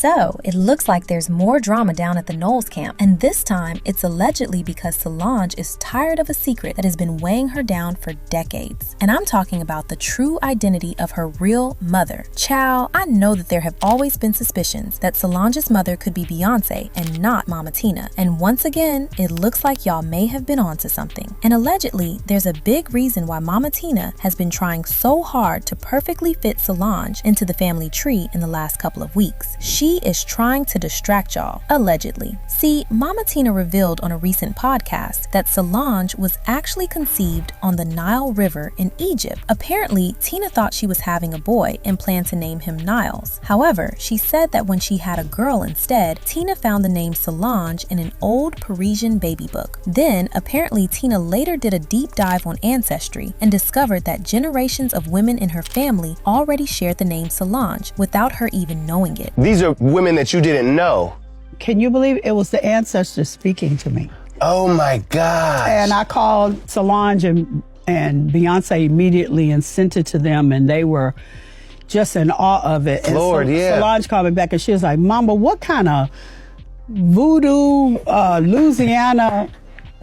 So, it looks like there's more drama down at the Knowles Camp, and this time it's allegedly because Solange is tired of a secret that has been weighing her down for decades. And I'm talking about the true identity of her real mother. Child, I know that there have always been suspicions that Solange's mother could be Beyonce and not Mama Tina. And once again, it looks like y'all may have been onto something. And allegedly, there's a big reason why Mama Tina has been trying so hard to perfectly fit Solange into the family tree in the last couple of weeks. She is trying to distract y'all, allegedly. See, Mama Tina revealed on a recent podcast that Solange was actually conceived on the Nile River in Egypt. Apparently, Tina thought she was having a boy and planned to name him Niles. However, she said that when she had a girl instead, Tina found the name Solange in an old Parisian baby book. Then, apparently, Tina later did a deep dive on Ancestry and discovered that generations of women in her family already shared the name Solange without her even knowing it. These are women that you didn't know. Can you believe it was the ancestors speaking to me? Oh my God. And I called Solange and Beyonce immediately and sent it to them, and they were just in awe of it. Lord, and yeah. Solange called me back and she was like, Mama, what kind of voodoo, Louisiana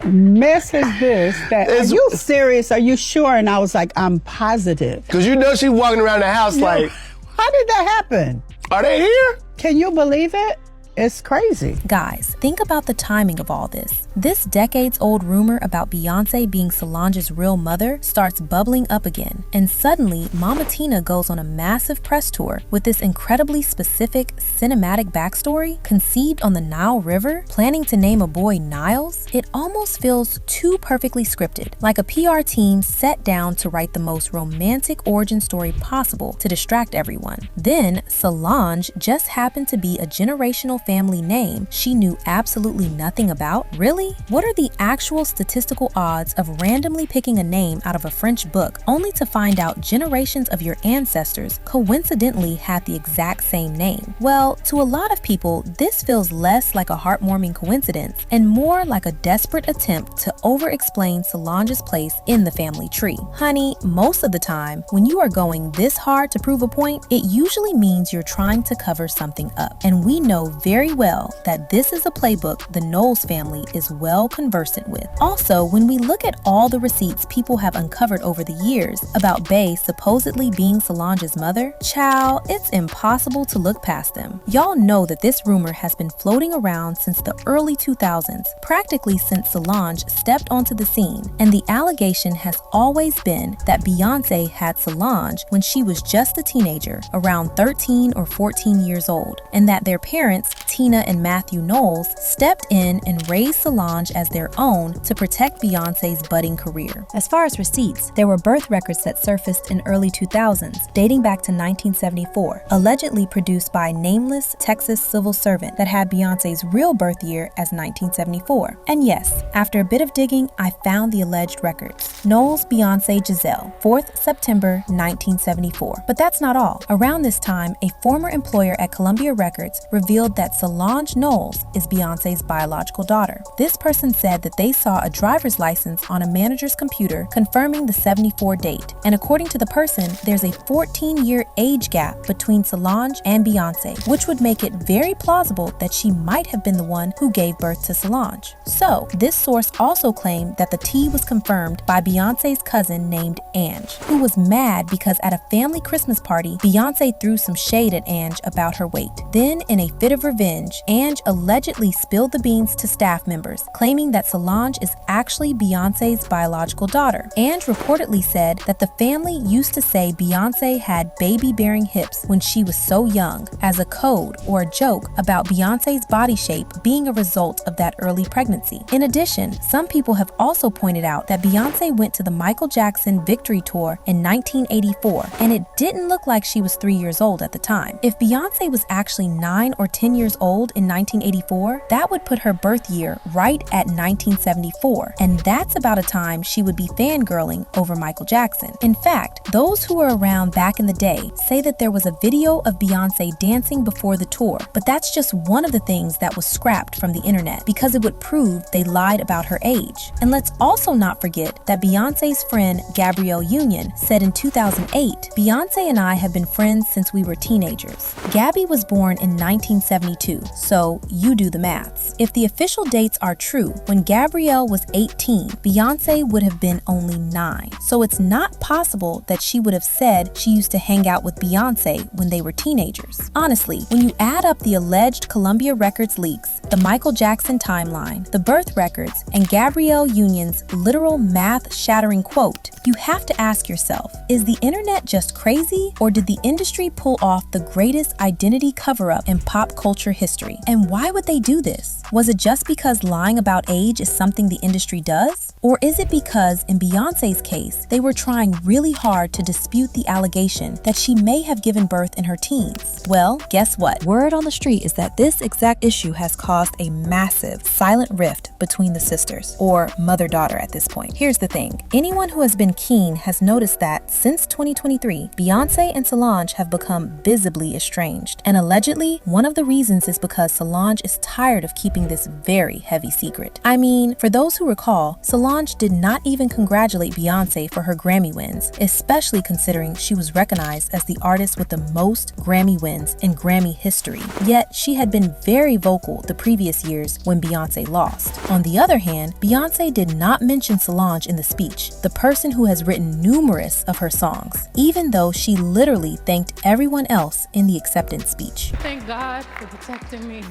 mess is this? Are you serious? Are you sure? And I was like, I'm positive. Because you know she walking around the house like, how did that happen? are they here? Can you believe it? It's crazy. Guys, think about the timing of all this. This decades-old rumor about Beyonce being Solange's real mother starts bubbling up again, and suddenly Mama Tina goes on a massive press tour with this incredibly specific cinematic backstory, conceived on the Nile River, planning to name a boy Niles. It almost feels too perfectly scripted, like a PR team set down to write the most romantic origin story possible to distract everyone. Then, Solange just happened to be a generational family name she knew absolutely nothing about? Really? What are the actual statistical odds of randomly picking a name out of a French book only to find out generations of your ancestors coincidentally had the exact same name? Well, to a lot of people, this feels less like a heartwarming coincidence and more like a desperate attempt to over-explain Solange's place in the family tree. Honey, most of the time, when you are going this hard to prove a point, it usually means you're trying to cover something up. And we know very well that this is a playbook the Knowles family is well conversant with. Also, when we look at all the receipts people have uncovered over the years about Bey supposedly being Solange's mother, child, it's impossible to look past them. Y'all know that this rumor has been floating around since the early 2000s, practically since Solange stepped onto the scene, and the allegation has always been that Beyonce had Solange when she was just a teenager, around 13 or 14 years old, and that their parents, Tina and Matthew Knowles, stepped in and raised Solange as their own to protect Beyonce's budding career. As far as receipts, there were birth records that surfaced in early 2000s, dating back to 1974, allegedly produced by a nameless Texas civil servant that had Beyonce's real birth year as 1974. And yes, after a bit of digging, I found the alleged records. Knowles Beyonce Giselle, 4th September 1974. But that's not all. Around this time, a former employer at Columbia Records revealed that Solange Knowles is Beyonce's biological daughter. This person said that they saw a driver's license on a manager's computer confirming the 74 date. And according to the person, there's a 14-year age gap between Solange and Beyonce, which would make it very plausible that she might have been the one who gave birth to Solange. So, this source also claimed that the tea was confirmed by Beyonce's cousin named Ange, who was mad because at a family Christmas party, Beyonce threw some shade at Ange about her weight. Then, in a fit of revenge, Ange allegedly spilled the beans to staff members, claiming that Solange is actually Beyonce's biological daughter. Ange reportedly said that the family used to say Beyonce had baby-bearing hips when she was so young, as a code or a joke about Beyonce's body shape being a result of that early pregnancy. In addition, some people have also pointed out that Beyonce went to the Michael Jackson Victory Tour in 1984, and it didn't look like she was 3 years old at the time. If Beyonce was actually 9 or 10 years old in 1984, that would put her birth year right at 1974, and that's about a time she would be fangirling over Michael Jackson. In fact, those who were around back in the day say that there was a video of Beyonce dancing before the tour, but that's just one of the things that was scrapped from the internet because it would prove they lied about her age. And let's also not forget that Beyonce's friend Gabrielle Union said in 2008, "Beyonce and I have been friends since we were teenagers." Gabby was born in 1972, so you do the maths. If the official dates are true, when Gabrielle was 18, Beyonce would have been only 9. So it's not possible that she would have said she used to hang out with Beyonce when they were teenagers. Honestly, when you add up the alleged Columbia Records leaks, the Michael Jackson timeline, the birth records, and Gabrielle Union's literal math-shattering quote, you have to ask yourself, is the internet just crazy, or did the industry pull off the greatest identity cover-up in pop culture history? And why would they do this? Was it just because lying about age is something the industry does? Or is it because, in Beyonce's case, they were trying really hard to dispute the allegation that she may have given birth in her teens? Well, guess what? Word on the street is that this exact issue has caused a massive, silent rift between the sisters, or mother-daughter at this point. Here's the thing. Anyone who has been keen has noticed that since 2023, Beyonce and Solange have become visibly estranged. And allegedly, one of the reasons is because Solange is tired of keeping this very heavy secret. I mean, for those who recall, Solange did not even congratulate Beyonce for her Grammy wins, especially considering she was recognized as the artist with the most Grammy wins in Grammy history. Yet, she had been very vocal the previous years when Beyonce lost. On the other hand, Beyonce did not mention Solange in the speech, the person who has written numerous of her songs, even though she literally thanked everyone else in the acceptance speech. Thank God for protecting me.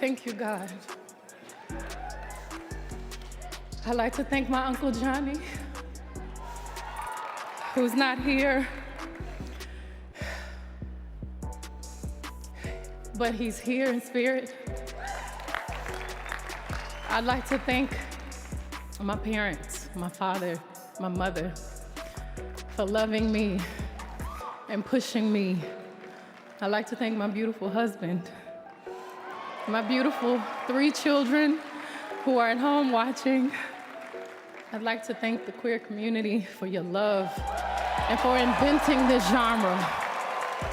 Thank you, God. I'd like to thank my Uncle Johnny, who's not here, but he's here in spirit. I'd like to thank my parents, my father, my mother, for loving me and pushing me. I'd like to thank my beautiful husband, my beautiful 3 children who are at home watching. I'd like to thank the queer community for your love and for inventing this genre.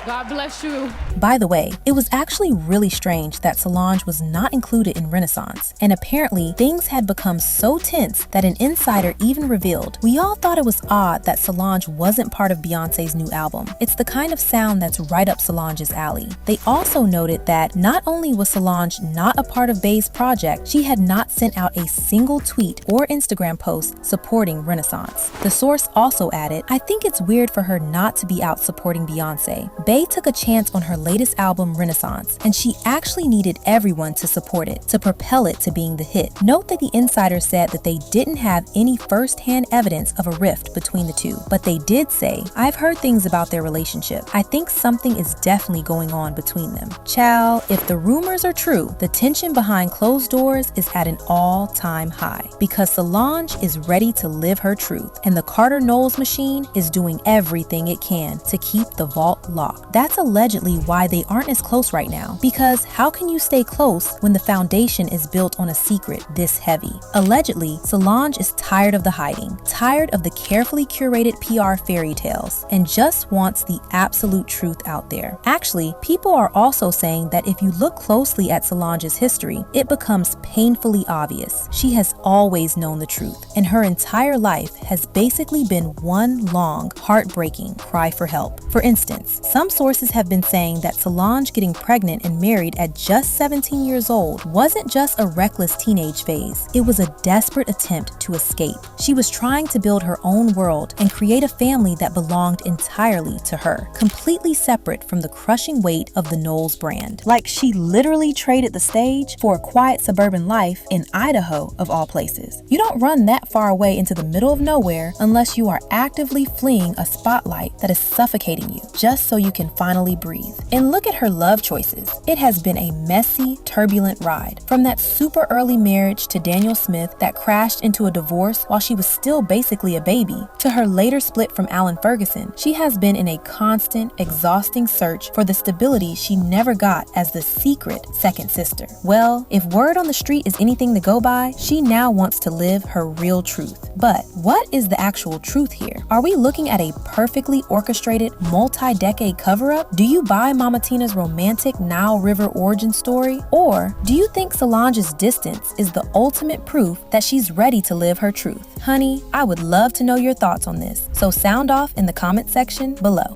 God bless you. By the way, it was actually really strange that Solange was not included in Renaissance, and apparently things had become so tense that an insider even revealed, we all thought it was odd that Solange wasn't part of Beyonce's new album. It's the kind of sound that's right up Solange's alley. They also noted that not only was Solange not a part of Bey's project, she had not sent out a single tweet or Instagram post supporting Renaissance. The source also added, I think it's weird for her not to be out supporting Beyonce. Bey took a chance on her latest album, Renaissance, and she actually needed everyone to support it, to propel it to being the hit. Note that the insider said that they didn't have any first-hand evidence of a rift between the two, but they did say, I've heard things about their relationship. I think something is definitely going on between them. Child, if the rumors are true, the tension behind closed doors is at an all-time high, because Solange is ready to live her truth, and the Carter-Knowles machine is doing everything it can to keep the vault locked. That's allegedly why they aren't as close right now, because how can you stay close when the foundation is built on a secret this heavy? Allegedly, Solange is tired of the hiding, tired of the carefully curated PR fairy tales, and just wants the absolute truth out there. Actually, people are also saying that if you look closely at Solange's history, it becomes painfully obvious. She has always known the truth, and her entire life has basically been one long, heartbreaking cry for help. For instance, some sources have been saying that Solange getting pregnant and married at just 17 years old wasn't just a reckless teenage phase. It was a desperate attempt to escape. She was trying to build her own world and create a family that belonged entirely to her, completely separate from the crushing weight of the Knowles brand. Like she literally traded the stage for a quiet suburban life in Idaho, of all places. You don't run that far away into the middle of nowhere unless you are actively fleeing a spotlight that is suffocating you, just so you can can finally breathe. And look at her love choices. It has been a messy, turbulent ride. From that super early marriage to Daniel Smith that crashed into a divorce while she was still basically a baby, to her later split from Alan Ferguson, she has been in a constant, exhausting search for the stability she never got as the secret second sister. Well, if word on the street is anything to go by, she now wants to live her real truth. But what is the actual truth here? Are we looking at a perfectly orchestrated, multi-decade cover-up? Do you buy Mama Tina's romantic Nile River origin story? Or do you think Solange's distance is the ultimate proof that she's ready to live her truth? Honey, I would love to know your thoughts on this, so sound off in the comment section below.